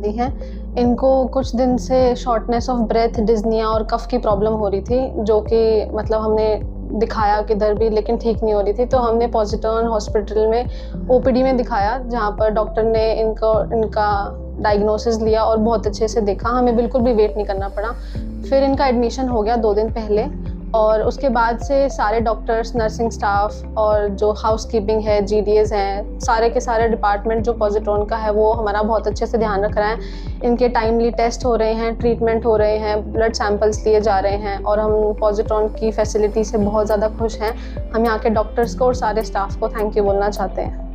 दादी हैं। इनको कुछ दिन से शॉर्टनेस ऑफ ब्रेथ, डिज़निया और कफ़ की प्रॉब्लम हो रही थी, जो कि मतलब हमने दिखाया किधर भी, लेकिन ठीक नहीं हो रही थी। तो हमने पॉजिटर्न हॉस्पिटल में ओपीडी में दिखाया, जहाँ पर डॉक्टर ने इनका डायग्नोसिस लिया और बहुत अच्छे से देखा। हमें बिल्कुल भी वेट नहीं करना पड़ा। फिर इनका एडमिशन हो गया 2 दिन पहले, और उसके बाद से सारे डॉक्टर्स, नर्सिंग स्टाफ और जो हाउसकीपिंग है, जीडीएस हैं, सारे के सारे डिपार्टमेंट जो पॉजिट्रॉन का है वो हमारा बहुत अच्छे से ध्यान रख रहा है। इनके टाइमली टेस्ट हो रहे हैं, ट्रीटमेंट हो रहे हैं, ब्लड सैंपल्स लिए जा रहे हैं, और हम पॉजिट्रॉन की फैसिलिटी से बहुत ज़्यादा खुश हैं। हम यहाँ के डॉक्टर्स को और सारे स्टाफ को थैंक यू बोलना चाहते हैं।